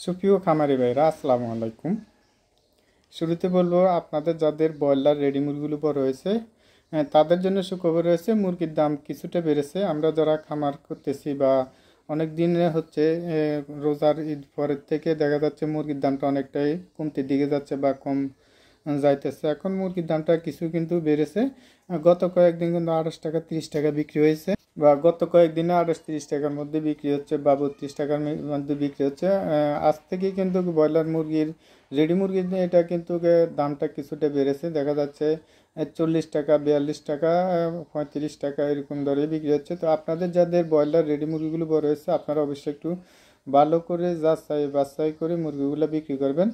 সুপ্রিয় খামারি ভাইরা আসসালামু আলাইকুম। শুরুতে বলবো আপনাদের যাদের ব্রয়লার রেডি মুরগিগুলো বড় হয়েছে তাদের জন্য সুখবর রয়েছে, মুরগির দাম কিছুটা বেড়েছে। আমরা যারা খামার করতেছি বা অনেক দিন হচ্ছে রোজার ঈদ পরের থেকে দেখা যাচ্ছে মুরগির দামটা অনেকটাই কমতির দিকে যাচ্ছে বা কম যাইতেছে। এখন মুরগির দামটা কিছু কিন্তু বেড়েছে। গত কয়েকদিন কিন্তু 28 টাকা 30 টাকা বিক্রি হয়েছে, বা গত কয়েকদিনে 28-30 টাকার মধ্যে বিক্রি হচ্ছে বা 32 টাকার মধ্যে বিক্রি হচ্ছে। আজ থেকে কিন্তু ব্রয়লার মুরগির রেডি মুরগির এটা কিন্তু দামটা কিছুটা বেড়েছে। দেখা যাচ্ছে 40 টাকা 42 টাকা 35 টাকা এরকম দরে বিক্রি হচ্ছে। তো আপনাদের যাদের ব্রয়লার রেডি মুরগিগুলো বড় হয়েছে আপনারা অবশ্যই একটু ভালো করে যাচাই বাছাই করে মুরগিগুলো বিক্রি করবেন।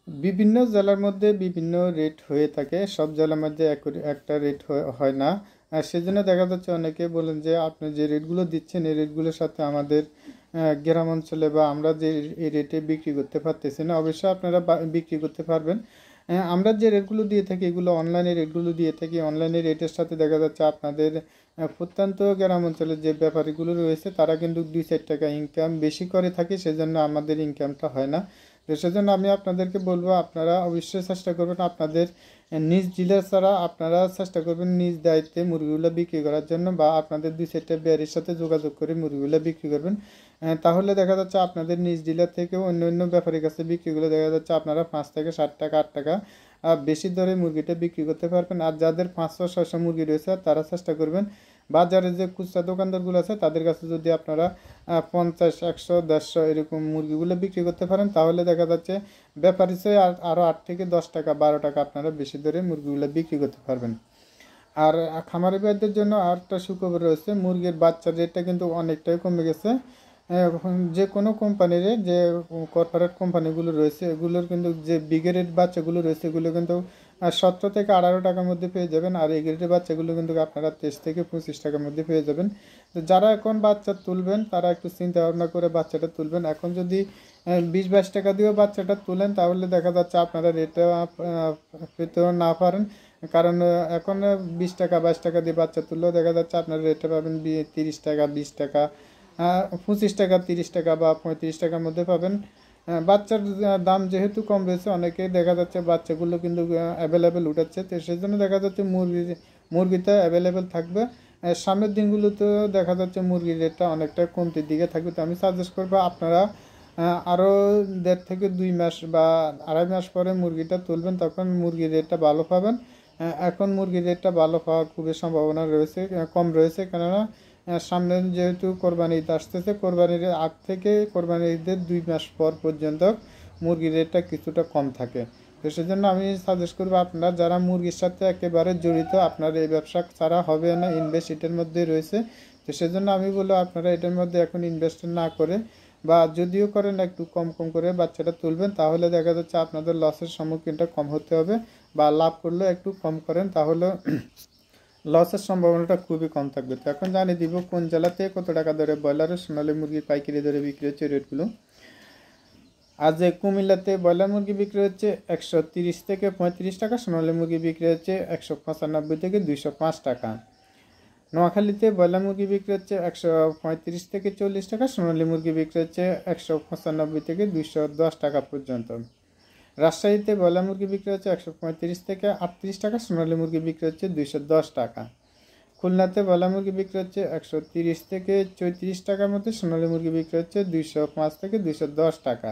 বিভিন্ন জেলার মধ্যে বিভিন্ন রেট হয়ে থাকে, সব জেলার মধ্যে একটা রেট হয় না। আর সেজন্য দেখা যাচ্ছে অনেকে বলেন যে আপনি যে রেটগুলো দিচ্ছেন এই রেটগুলোর সাথে আমাদের গ্রাম অঞ্চলে বা আমরা যে এই রেটে বিক্রি করতে পারতেছি না। অবশ্যই আপনারা বিক্রি করতে পারবেন। আমরা যে রেটগুলো দিয়ে থাকি এগুলো অনলাইনে রেটগুলো দিয়ে থাকি। অনলাইনে রেটের সাথে দেখা যাচ্ছে আপনাদের প্রত্যন্ত গ্রাম অঞ্চলের যে ব্যাপারীগুলো রয়েছে তারা কিন্তু 2-4 টাকা ইনকাম বেশি করে থাকে, সেজন্য আমাদের ইনকামটা হয় না। তো সেজন্য আমি আপনাদেরকে বলবো আপনারা অবশ্যই চেষ্টা করবেন আপনাদের নিজ জেলা ছাড়া আপনারা চেষ্টা করবেন নিজ দায়িত্বে মুরগিগুলো বিক্রি করার জন্য, বা আপনাদের 2-4টা ব্যাপারীর সাথে যোগাযোগ করে মুরগিগুলো বিক্রি করবেন। তাহলে দেখা যাচ্ছে আপনাদের নিজ জেলা থেকেও অন্য অন্য ব্যাপারীর কাছে বিক্রিগুলো দেখা যাচ্ছে আপনারা 5 থেকে 7 টাকা 8 টাকা বেশি দরে মুরগিটা বিক্রি করতে পারবেন। আর যাদের 500-600 মুরগি রয়েছে তারা চেষ্টা করবেন বাজারে যে খুচরা দোকানদারগুলো আছে তাদের কাছে যদি আপনারা 50, 100, 150 এরকম মুরগিগুলো বিক্রি করতে পারেন তাহলে দেখা যাচ্ছে ব্যাপারী চেয়ে আরও 8 থেকে 10 টাকা 12 টাকা আপনারা বেশি দরে মুরগিগুলো বিক্রি করতে পারবেন। আর খামারি ভাইদের জন্য আর একটা সুখবর রয়েছে, মুরগির বাচ্চার রেটটা কিন্তু অনেকটাই কমে গেছে। যে কোনো কোম্পানির যে কর্পোরেট কোম্পানিগুলো রয়েছে এগুলোর কিন্তু যে বিগের বাচ্চাগুলো রয়েছে এগুলো কিন্তু 17 থেকে 18 টাকার মধ্যে পেয়ে যাবেন। আর এই গ্রেডের বাচ্চাগুলো কিন্তু আপনারা 23 থেকে 25 টাকার মধ্যে পেয়ে যাবেন। তো যারা এখন বাচ্চা তুলবেন তারা একটু চিন্তা ভাবনা করে বাচ্চাটা তুলবেন। এখন যদি 20-22 টাকা দিয়েও বাচ্চাটা তুলেন তাহলে দেখা যাচ্ছে আপনারা রেটটা পেতেও না পারেন, কারণ এখন 20 টাকা 22 টাকা দিয়ে বাচ্চা তুললেও দেখা যাচ্ছে আপনারা রেটটা পাবেন 30 টাকা 20 টাকা 25 টাকা 30 টাকা বা 35 টাকার মধ্যে পাবেন। বাচ্চার দাম যেহেতু কম রয়েছে অনেকে দেখা যাচ্ছে বাচ্চাগুলো কিন্তু অ্যাভেলেবেল উঠাচ্ছে, তো সেই জন্য দেখা যাচ্ছে মুরগিটা অ্যাভেলেবেল থাকবে। সামনের দিনগুলোতেও দেখা যাচ্ছে মুরগির রেটটা অনেকটা কমতির দিকে থাকবে। তো আমি সাজেস্ট করবো আপনারা আরও 1.5 থেকে 2 মাস বা 2.5 মাস পরে মুরগিটা তুলবেন, তখন মুরগির রেটটা ভালো পাবেন। এখন মুরগির রেটটা ভালো পাওয়ার খুবই সম্ভাবনা রয়েছে, কম রয়েছে, কেননা সামনে যেহেতু কোরবানি ঈদ আসতেছে, কোরবানির আগ থেকে কোরবানির ঈদের 2 মাস পর পর্যন্ত মুরগির রেটটা কিছুটা কম থাকে। তো সেজন্য আমি সাজেস্ট করবো আপনারা যারা মুরগির সাথে একেবারে জড়িত আপনার এই ব্যবসা ছাড়া হবে না, ইনভেস্ট এটার মধ্যে রয়েছে। তো সেজন্য আমি বলবো আপনারা এটার মধ্যে এখন ইনভেস্ট না করে বা যদিও করেন একটু কম কম করে বাচ্চাটা তুলবেন, তাহলে দেখা যাচ্ছে আপনাদের লসের সম্মুখীনটা কম হতে হবে, বা লাভ করলে একটু কম করেন তাহলে লসের সম্ভাবনাটা খুবই কম থাকবে। তো এখন জানিয়ে দিব কোন জেলাতে কত টাকা দরে ব্রয়লারের সোনালী মুরগি পাইকারি দরে বিক্রি হচ্ছে রেটগুলো। আজ কুমিল্লাতে ব্রয়লার মুরগি বিক্রি হচ্ছে 130 থেকে 35 টাকা, সোনালী মুরগি বিক্রি হচ্ছে 195 থেকে 205 টাকা। নোয়াখালীতে ব্রয়লার মুরগি বিক্রি হচ্ছে 135 থেকে 40 টাকা, সোনালী মুরগি বিক্রি হচ্ছে 195 থেকে 210 টাকা পর্যন্ত। রাজশাহীতে ব্রয়লার মুরগি বিক্রি হচ্ছে 135 থেকে 38 টাকা, সোনালী মুরগি বিক্রি হচ্ছে 210 টাকা। খুলনাতে ব্রয়লার মুরগি বিক্রি হচ্ছে 130 থেকে 34 টাকার মধ্যে, সোনালী মুরগি বিক্রি হচ্ছে 205 থেকে 210 টাকা।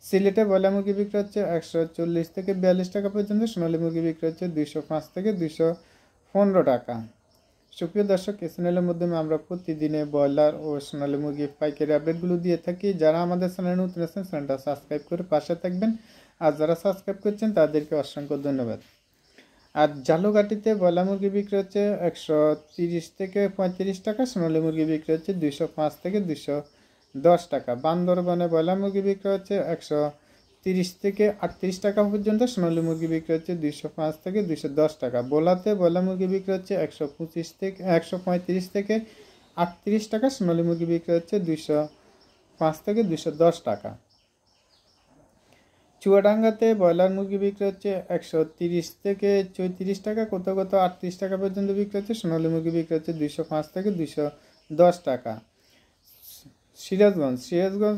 সিলেটে ব্রয়লার মুরগি বিক্রি হচ্ছে 140 থেকে 42 টাকা পর্যন্ত, সোনালী মুরগি বিক্রি হচ্ছে 205 থেকে 215 টাকা। সুপ্রিয় দর্শক, এই চ্যানেলের মাধ্যমে আমরা প্রতিদিনে ব্রয়লার ও সোনালী মুরগির পাইকারি আপডেটগুলো দিয়ে থাকি। যারা আমাদের চ্যানেলে নতুন আছেন চ্যানেলটা সাবস্ক্রাইব করে পাশে থাকবেন, আর যারা সাবস্ক্রাইব করছেন তাদেরকে অসংখ্য ধন্যবাদ। আর ঝালুঘাটিতে ব্রয়লার মুরগি বিক্রি হচ্ছে 130 থেকে 35 টাকা, সোনালী মুরগি বিক্রি হচ্ছে 205 থেকে 210 টাকা। বান্দরবানে ব্রয়লার মুরগি বিক্রি হচ্ছে 130 থেকে 38 টাকা পর্যন্ত, সোনালী মুরগি বিক্রি হচ্ছে 205 থেকে 210 টাকা। বোলাতে ব্রয়লার মুরগি বিক্রি হচ্ছে 135 থেকে 38 টাকা, সোনালী মুরগি বিক্রি হচ্ছে 205 থেকে 210 টাকা। চুয়াডাঙ্গাতে ব্রয়লার মুরগি বিক্রি হচ্ছে 130 থেকে 34 টাকা, কোথাও কোথাও 38 টাকা পর্যন্ত বিক্রি হচ্ছে, সোনালী মুরগি বিক্রি হচ্ছে 205 থেকে 210 টাকা। সিরাজগঞ্জ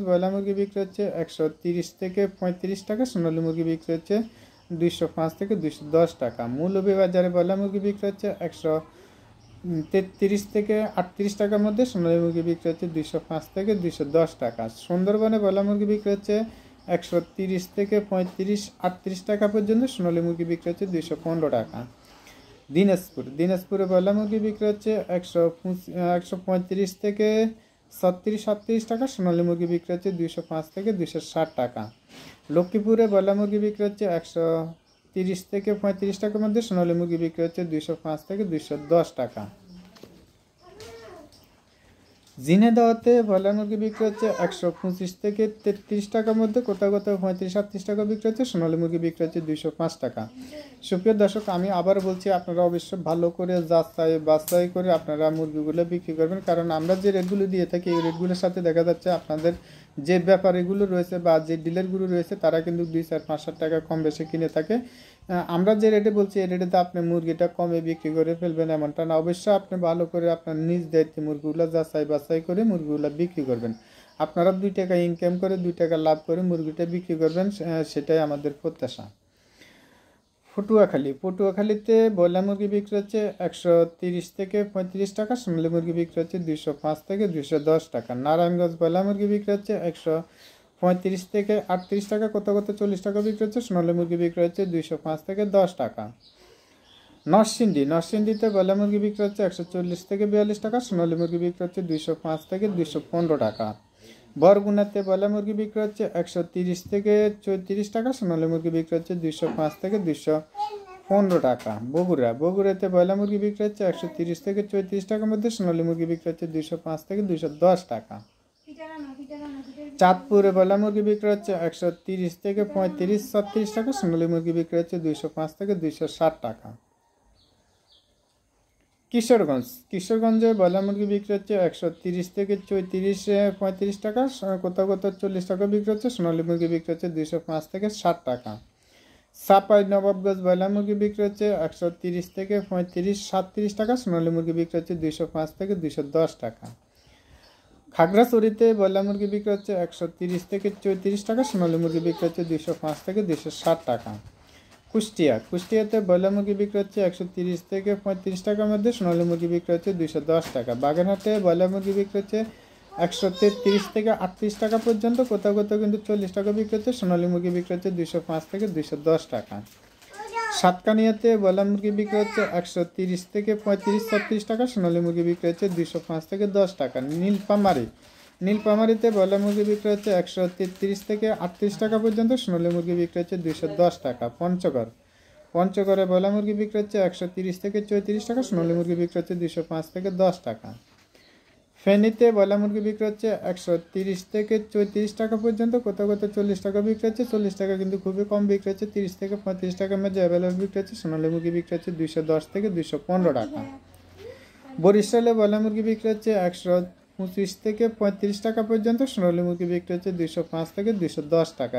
ব্রয়লার মুরগি বিক্রি হচ্ছে 130 থেকে 35 টাকা, সোনালী মুরগি বিক্রি হচ্ছে 205 থেকে 210 টাকা। মৌলভীবাজারে ব্রয়লার মুরগি বিক্রি হচ্ছে 133 থেকে 38 টাকার মধ্যে, সোনালী মুরগি বিক্রি হচ্ছে 205 থেকে 210 টাকা। সুন্দরবনে ব্রয়লার মুরগি বিক্রি হচ্ছে 130 থেকে 38 টাকা পর্যন্ত, সোনালী মুরগি বিক্রি হচ্ছে 215 টাকা। দিনাজপুরে ব্রয়লার মুরগি বিক্রি হচ্ছে 135 থেকে 36-38 টাকা, সোনালী মুরগি বিক্রি হচ্ছে 205 থেকে 260 টাকা। লক্ষ্মীপুরে ব্রয়লার মুরগি বিক্রি হচ্ছে 130 থেকে 35 টাকার মধ্যে, সোনালী মুরগি বিক্রি হচ্ছে 205 থেকে 210 টাকা। ঝিনাইদহতে ব্রয়লার মুরগি বিক্রি হচ্ছে 125 থেকে 33 টাকার মধ্যে, কোথাও 35-38 টাকা বিক্রি হচ্ছে, সোনালী মুরগি বিক্রি হচ্ছে 205 টাকা। সুপ্রিয় দর্শক, আমি আবার বলছি, আপনারা অবশ্যই ভালো করে বাছাই করে আপনারা মুরগিগুলো বিক্রি করবেন, কারণ আমরা যে রেটগুলো দিয়ে থাকি এই রেটগুলোর সাথে দেখা যাচ্ছে আপনাদের যে ব্যাপারীগুলো রয়েছে বা যে ডিলারগুলো রয়েছে তারা কিন্তু 2-4-5 টাকা কম বেশি কিনে থাকে। আমরা যে রেটে বলছি এই রেটেতে আপনি মুরগিটা কমে বিক্রি করে ফেলবেন এমনটা না, অবশ্যই আপনি ভালো করে আপনার নিজ দায়িত্বে মুরগিগুলো বাছাই করে মুরগিগুলো বিক্রি করবেন। আপনারা 2 টাকা ইনকাম করে 2 টাকা লাভ করে মুরগিটা বিক্রি করবেন, সেটাই আমাদের প্রত্যাশা। পটুয়াখালীতে ব্রয়লার মুরগি বিক্রি হচ্ছে 130 থেকে 35 টাকা, সোনালী মুরগি বিক্রি হচ্ছে 205 থেকে 210 টাকা। নারায়ণগঞ্জ ব্রয়লার মুরগি বিক্রি হচ্ছে 135 থেকে 38 টাকা, কোথাও 40 টাকা বিক্রি হচ্ছে, সোনালী মুরগি বিক্রি হচ্ছে 205 থেকে 10 টাকা। নরসিংদীতে ব্রয়লার মুরগি বিক্রি হচ্ছে 140 থেকে 42 টাকা, সোনালী মুরগি বিক্রি হচ্ছে 205 থেকে 215 টাকা। বরগুনাতে ব্রয়লার মুরগি বিক্রি হচ্ছে 130 থেকে 34 টাকা, সোনালী মুরগি বিক্রি হচ্ছে 205 থেকে 215 টাকা। বগুড়াতে ব্রয়লার মুরগি বিক্রি হচ্ছে 130 থেকে 34 টাকার মধ্যে, সোনালী মুরগি বিক্রি হচ্ছে 205 থেকে 210 টাকা। চাঁদপুরে ব্রয়লার মুরগি বিক্রি হচ্ছে 130 থেকে 35-36 টাকা, সোনালী মুরগি বিক্রি হচ্ছে 205 থেকে 260 টাকা। কিশোরগঞ্জে ব্রয়লার মুরগি বিক্রি হচ্ছে 130 থেকে 35 টাকা, কোথাও 40 টাকা বিক্রি হচ্ছে, সোনালী মুরগি বিক্রি হচ্ছে 205 থেকে 60 টাকা। চাঁপাইনবাবগঞ্জ ব্রয়লার মুরগি বিক্রি হচ্ছে 130 থেকে 35-37 টাকা, সোনালী মুরগি বিক্রি হচ্ছে 205 থেকে 210 টাকা। খাগড়াছড়িতে ব্রয়লার মুরগি বিক্রি হচ্ছে 130 থেকে 34 টাকা, সোনালী মুরগি বিক্রি হচ্ছে 205 থেকে 260 টাকা। কুষ্টিয়াতে ব্রয়লার মুরগি বিক্রি হচ্ছে 130 থেকে 35 টাকার মধ্যে, সোনালী মুরগি বিক্রি হচ্ছে 210 টাকা। বাগেরহাটে ব্রয়লার মুরগি বিক্রি হচ্ছে 133 থেকে 38 টাকা পর্যন্ত, কোথাও কিন্তু 40 টাকা বিক্রি হচ্ছে, সোনালী মুরগি বিক্রি হচ্ছে 205 থেকে 210 টাকা। সাতকানিয়াতে ব্রয়লার মুরগি বিক্রি হচ্ছে 130 থেকে 35-36 টাকা, সোনালী মুরগি বিক্রি হচ্ছে 205 থেকে 10 টাকা। নীলপামারিতে ব্রয়লার মুরগি বিক্রি হচ্ছে 133 থেকে 38 টাকা পর্যন্ত, সোনালী মুরগি বিক্রি হচ্ছে 210 টাকা। পঞ্চগড়ে ব্রয়লার মুরগি বিক্রি হচ্ছে 130 থেকে 34 টাকা, সোনালী মুরগি বিক্রি হচ্ছে 205 থেকে 10 টাকা। ফেনীতে ব্রয়লার মুরগি বিক্রি হচ্ছে 130 থেকে 34 টাকা পর্যন্ত, কোথাও 40 টাকা বিক্রি হচ্ছে, 40 টাকা কিন্তু খুবই কম বিক্রি হচ্ছে, 30 থেকে 35 টাকার মধ্যে অ্যাভেলেবল বিক্রি হচ্ছে, সোনালী মুরগি বিক্রি হচ্ছে 210 থেকে 215 টাকা। বরিশালে ব্রয়লার মুরগি বিক্রি হচ্ছে 125 থেকে 35 টাকা পর্যন্ত, সোনালী মুরগি বিক্রি হচ্ছে 205 থেকে 210 টাকা।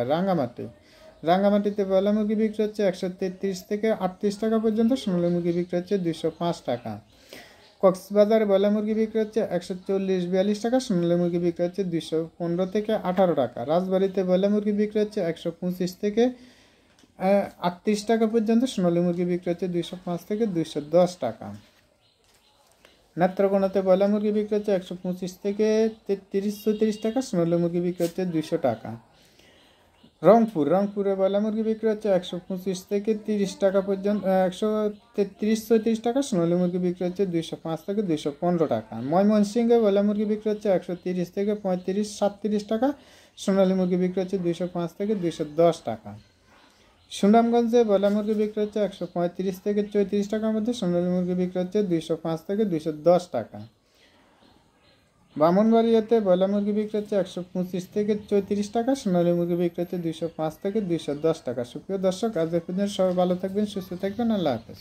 রাঙ্গামাটিতে ব্রয়লার মুরগি বিক্রি হচ্ছে 133 থেকে 38 টাকা পর্যন্ত, সোনালী মুরগি বিক্রি হচ্ছে 205 টাকা। কক্সবাজারে ব্রয়লার মুরগি বিক্রি হচ্ছে 140-42 টাকা, সোনালী মুরগি বিক্রি হচ্ছে 215 থেকে 18 টাকা। রাজবাড়িতে ব্রয়লার মুরগি বিক্রি হচ্ছে 125 থেকে 38 টাকা পর্যন্ত, সোনালী মুরগি বিক্রি হচ্ছে 205 থেকে 210 টাকা। নেত্রকোনাতে ব্রয়লার মুরগি বিক্রি হচ্ছে 125 থেকে 33-34 টাকা, সোনালী মুরগি বিক্রি হচ্ছে 200 টাকা। রংপুরে ব্রয়লার মুরগি বিক্রি হচ্ছে 125 থেকে 30 টাকা পর্যন্ত, 133-34 টাকা, সোনালী মুরগি বিক্রি হচ্ছে 205 থেকে 215 টাকা। ময়মনসিংহে ব্রয়লার মুরগি বিক্রি হচ্ছে 130 থেকে 35-37 টাকা, সোনালী মুরগি বিক্রি হচ্ছে 205 থেকে 210 টাকা। সুনামগঞ্জে ব্রয়লার মুরগি বিক্রি হচ্ছে 135 থেকে 34 টাকার মধ্যে, সোনালী মুরগি বিক্রি হচ্ছে 205 থেকে 210 টাকা। ব্রাহ্মণবাড়িয়াতে ব্রয়লার মুরগি বিক্রি হচ্ছে 125 থেকে 34 টাকা, সোনালী মুরগি বিক্রি হচ্ছে 205 থেকে 210 টাকা। সুপ্রিয় দর্শক, আজ এ পর্যন্ত সবাই ভালো থাকবেন, সুস্থ থাকবেন, আল্লাহ হাফেজ।